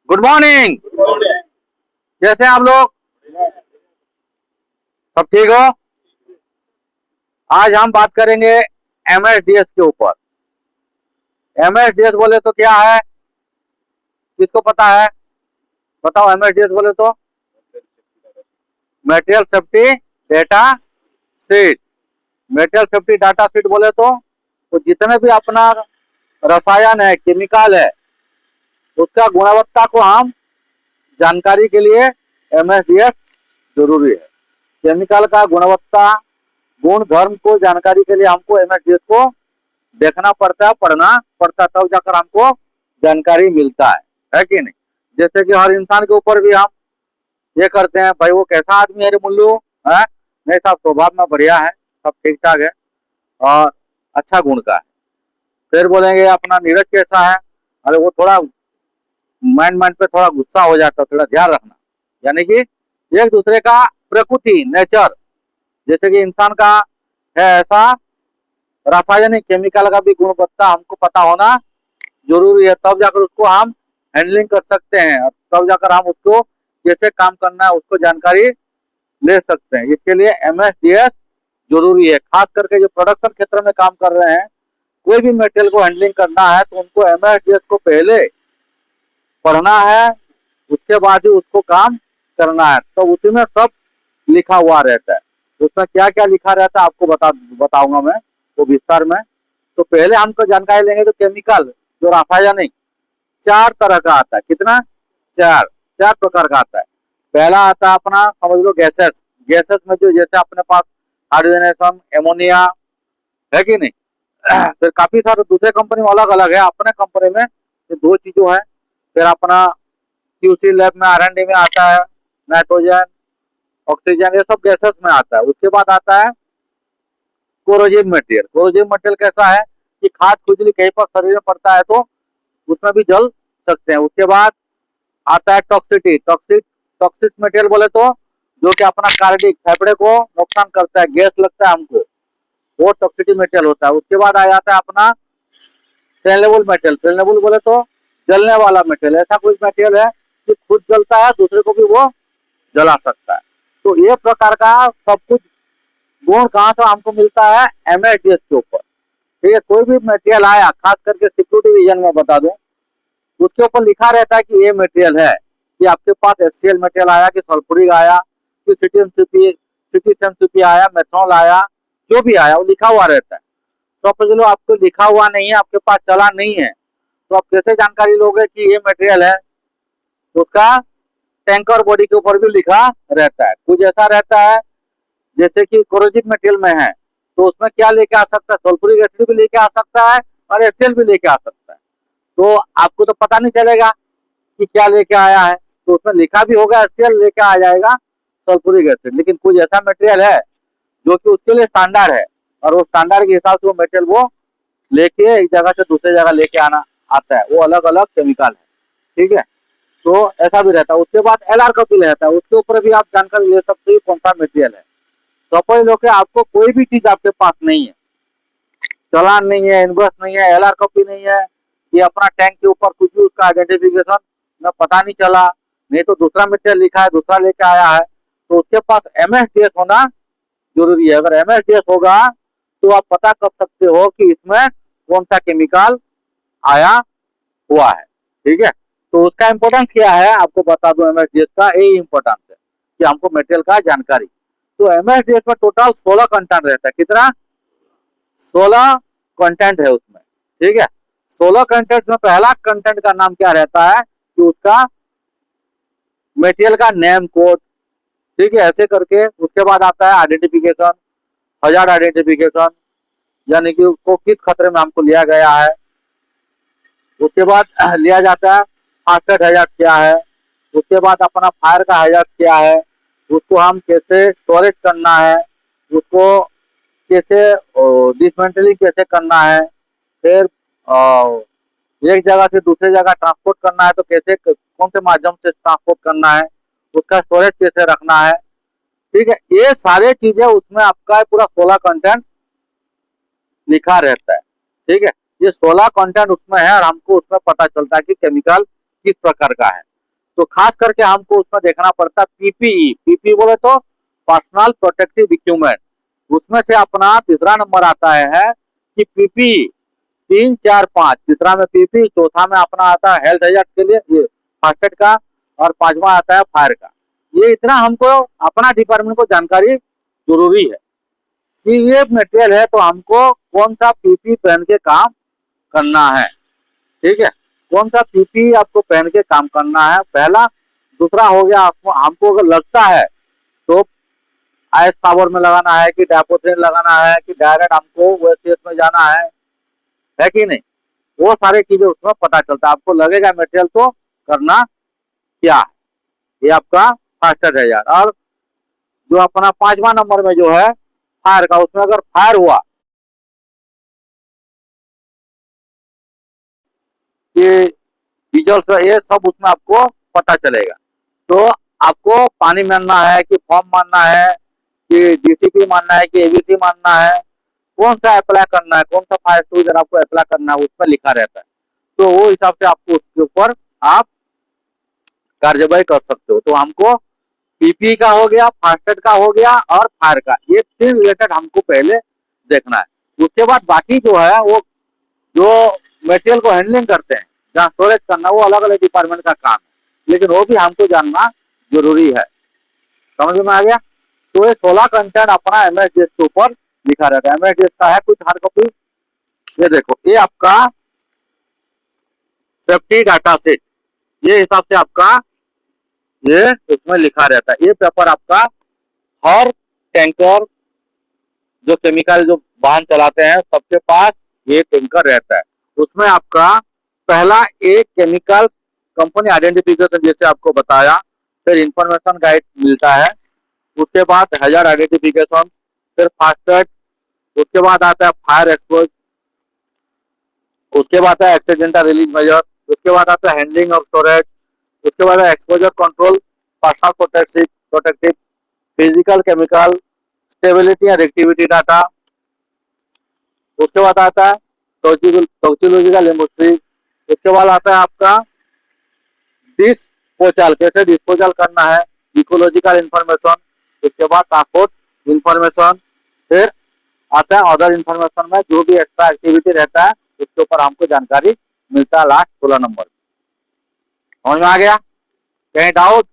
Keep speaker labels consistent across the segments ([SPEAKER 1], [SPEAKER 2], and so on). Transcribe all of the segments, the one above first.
[SPEAKER 1] Good morning. कैसे हैं आप लोग? सब ठीक हो? आज हम बात करेंगे एमएसडीएस के ऊपर। एमएसडीएस बोले तो क्या है, किसको पता है? बताओ, एमएसडीएस बोले तो material safety data sheet. Material safety data sheet बोले तो जितने भी अपना रसायन है, केमिकल है, उसका गुणवत्ता को हम जानकारी के लिए एमएसडीएस जरूरी है। केमिकल का गुणवत्ता गुण धर्म को जानकारी के लिए हमको एमएसडीएस को देखना पड़ता है, पढ़ना पड़ता है, तब जाकर हमको जानकारी मिलता है कि नहीं? जैसे कि हर इंसान के ऊपर भी हम ये करते हैं, भाई वो कैसा आदमी है रे मुल्लू, है नहीं साहब, स्वभाव में बढ़िया है, सब ठीक ठाक है और अच्छा गुण का है। फिर बोलेंगे अपना नीरज कैसा है, अरे वो थोड़ा माइंड पे थोड़ा गुस्सा हो जाता है, थोड़ा ध्यान रखना। यानी कि एक दूसरे का प्रकृति नेचर, जैसे कि इंसान का है ऐसा रासायनिक केमिकल का भी गुणवत्ता हमको पता होना जरूरी है, तब जाकर उसको हम हैंडलिंग कर सकते हैं, तब जाकर हम उसको कैसे काम करना है उसको जानकारी ले सकते हैं। इसके लिए एमएसडीएस जरूरी है। खास करके जो प्रोडक्शन क्षेत्र में काम कर रहे हैं, कोई भी मटेरियल को हैंडलिंग करना है तो उनको एमएसडीएस को पहले पढ़ना है, उसके बाद ही उसको काम करना है। तो उसी में सब लिखा हुआ रहता है। उसमें क्या क्या लिखा रहता है आपको बताऊंगा मैं वो विस्तार में। तो पहले हमको जानकारी लेंगे तो केमिकल जो रासायनिक 4 तरह का आता है। कितना? चार चार प्रकार का आता है। पहला आता है अपना समझ लो गैसेस। गैसेस में जो जैसे अपने पास हाइड्रोजनेशन, एमोनिया है कि नहीं? फिर काफी सारे दूसरे कंपनी में अलग अलग है, अपने कंपनी में ये 2 चीजों है। फिर अपना क्यूसी लैब में आर&डी में आता है नाइट्रोजन, ऑक्सीजन, ये सब गैसेस में आता है। उसके बाद आता है कोरोजिव मटेरियल। कोरोजिव मटेरियल कैसा है कि खाद खुजली कहीं पर शरीर में पड़ता है तो उसमें भी जल सकते हैं। उसके बाद आता है टॉक्सिटी। टॉक्सिक मटेरियल बोले तो जो कि अपना कार्डिक फेफड़े को नुकसान करता है, गैस लगता है हमको, वो टॉक्सिटी मटेरियल होता है। उसके बाद आ जाता है अपना फ्लेमेबल मटेरियल। फ्लेमेबल बोले तो जलने वाला मटेरियल। ऐसा कोई मटेरियल है कि खुद जलता है, दूसरे को भी वो जला सकता है। तो ये प्रकार का सब कुछ गुण कहाँ से हमको मिलता है? एमएसडीएस के ऊपर। ठीक है, कोई भी मटेरियल आया, खास करके सिक्योरिटी डिवीजन में बता दूं, उसके ऊपर लिखा रहता है कि ये मटेरियल है, कि आपके पास एचसीएल मटेरियल आया, कि सल्फ्यूरिक आया, कि सिटीएमसीपी आया, मेथनॉल आया, जो भी आया वो लिखा हुआ रहता है। सपोज लो आपको लिखा हुआ नहीं है, आपके पास चला नहीं है, तो आप कैसे जानकारी लोगे कि ये मटेरियल है? उसका टैंकर बॉडी के ऊपर भी लिखा रहता है। कुछ ऐसा रहता है जैसे कि कोरोजिव मटेरियल में है तो उसमें क्या लेके आ सकता है? सल्फ्यूरिक एसिड भी लेके आ सकता है और एचसीएल भी लेके आ सकता है। तो आपको तो पता नहीं चलेगा कि क्या लेके आया है, तो उसमें लिखा भी होगा एचसीएल, लेके आ जाएगा सल्फ्यूरिक एसिड। लेकिन कुछ ऐसा मटेरियल है जो कि उसके लिए स्टैंडर्ड है और वो स्टैंडर्ड के हिसाब से वो मटेरियल वो लेके एक जगह से दूसरी जगह लेके आना आता है। वो अलग अलग केमिकल है। ठीक है, तो ऐसा भी रहता है। उसके बाद एलआर का बिल रहता है, उसके ऊपर भी आप जानकारी ले सकते हो कौन सा मटेरियल है। सपोज लो कि आपको कोई भी चीज आपके पास नहीं है, चालान नहीं है, इनवॉइस नहीं है, एलआर कॉपी नहीं है, ये अपना टैंक के ऊपर कुछ भी उसका आइडेंटिफिकेशन में पता नहीं चला, नहीं तो दूसरा मटेरियल लिखा है, दूसरा लेके आया है, तो उसके पास एमएसडीएस होना जरूरी है। अगर एमएसडीएस होगा तो आप पता कर सकते हो कि इसमें कौन सा केमिकल आया हुआ है। ठीक है, तो उसका इंपॉर्टेंस क्या है आपको बता दूं। एमएसडीएस का यही इंपॉर्टेंस है कि हमको मटेरियल का जानकारी। तो एमएसडीएस में टोटल 16 कंटेंट रहता है। कितना? 16 कंटेंट है उसमें। ठीक है, 16 कंटेंट में पहला कंटेंट का नाम क्या रहता है कि उसका मटेरियल का नेम कोड। ठीक है, ऐसे करके उसके बाद आता है आइडेंटिफिकेशन, हजार्ड आइडेंटिफिकेशन, यानी कि उसको किस खतरे में हमको लिया गया है। उसके बाद लिया जाता है फास्टेड हजार्ड क्या है। उसके बाद अपना फायर का हजार्ड क्या है, उसको हम कैसे स्टोरेज करना है, उसको कैसे डिसमेंटलिंग कैसे करना है, फिर एक जगह से दूसरी जगह ट्रांसपोर्ट करना है तो कैसे, कौन से माध्यम से ट्रांसपोर्ट करना है, उसका स्टोरेज कैसे रखना है। ठीक है, ये सारे चीजें उसमें आपका पूरा 16 कंटेंट लिखा रहता है। ठीक है, ये 16 कंटेंट उसमें है और हमको उसमें पता चलता है कि केमिकल किस प्रकार का है। तो खास करके हमको उसमें देखना पड़ता है पीपीई। पीपीई बोले तो पर्सनल प्रोटेक्टिव इक्विपमेंट। उसमें से अपना तीसरा नंबर आता है कि पीपीई 3, 4, 5। तीसरा में पीपी, चौथा में अपना आता है हेल्थ हैजर्ड के लिए ये फर्स्ट एड का, और पांचवा आता है फायर का। ये इतना हमको अपना डिपार्टमेंट को जानकारी जरूरी है कि ये मटेरियल है तो हमको कौन सा पीपी पहन के काम करना है। ठीक है, कौन सा पीपी आपको पहन के काम करना है, पहला। दूसरा हो गया आपको, हमको अगर लगता है तो आइस सावर में लगाना है कि डायपोथेन लगाना है कि डायरेक्ट हमको वेस्टेज में जाना है कि नहीं, वो सारी चीजें उसमें पता चलता है। आपको लगेगा मटेरियल तो करना क्या है। ये आपका फर्स्ट एड है यार। और जो अपना पांचवा नंबर में जो है फायर का, उसमें अगर फायर हुआ कि डीजल से, ये सब उसमें आपको पता चलेगा। तो आपको पानी मारना है कि फॉर्म मारना है कि डीसीपी मारना है कि एबीसी मारना है, कौन सा अप्लाई करना है, कौन सा फायर एक्सटिंग्विशर आपको अप्लाई करना है, उसमें लिखा रहता है। तो वो हिसाब से आपको उसके ऊपर आप कार्यवाही कर सकते हो। तो हमको पीपी का हो गया, फास्टेड का हो गया और फायर का, ये तीन रिलेटेड हमको पहले देखना है। उसके बाद बाकी जो है वो जो मटेरियल को हैंडलिंग करते हैं, जहाँ स्टोरेज करना, वो अलग अलग डिपार्टमेंट का काम है, लेकिन वो भी हमको जानना जरूरी है। समझ में आ गया। तो ये 16 कंटेंट अपना एमएसडीएस के ऊपर लिखा रहता है। एमएसडीएस का है कुछ हार्ड कॉपी, ये देखो, ये आपका सेफ्टी डाटा सेट, ये हिसाब से आपका ये उसमें लिखा रहता है। ये पेपर आपका हर टैंकर जो केमिकल जो वाहन चलाते हैं सबके पास ये टैंकर रहता है। उसमें आपका पहला एक केमिकल कंपनी आइडेंटिफिकेशन, जैसे आपको बताया, फिर इंफॉर्मेशन गाइड मिलता है, उसके बाद हैजर्ड आइडेंटिफिकेशन, फिर फास्टेड, उसके बाद आता है फायर एक्सपोज, उसके बाद आता है एक्सीडेंटल रिलीज मेजर, उसके बाद आता है हैंडलिंग ऑफ स्टोरेज, उसके बाद exposure control, personal protective, physical chemical, stability and activity data, उसके बाद आता है टॉक्सिकोलॉजिकल लेबोरेटरी, उसके बाद आता है आपका डिस्पोजल, कैसे डिस्पोजल करना है, इकोलॉजिकल इंफॉर्मेशन, उसके बाद ट्रांसपोर्ट इंफॉर्मेशन, फिर आता है अदर इंफॉर्मेशन में जो भी एक्स्ट्रा एक्टिविटी रहता है उसके ऊपर हमको जानकारी मिलता है लास्ट 16 नंबर। समझ में आ गया? कहीं डाउट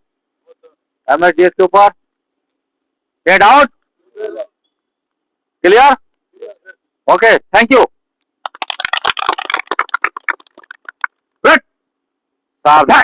[SPEAKER 1] एमएसडीएस के ऊपर? कहीं doubt? Clear? Okay, thank you. Good, सावधान।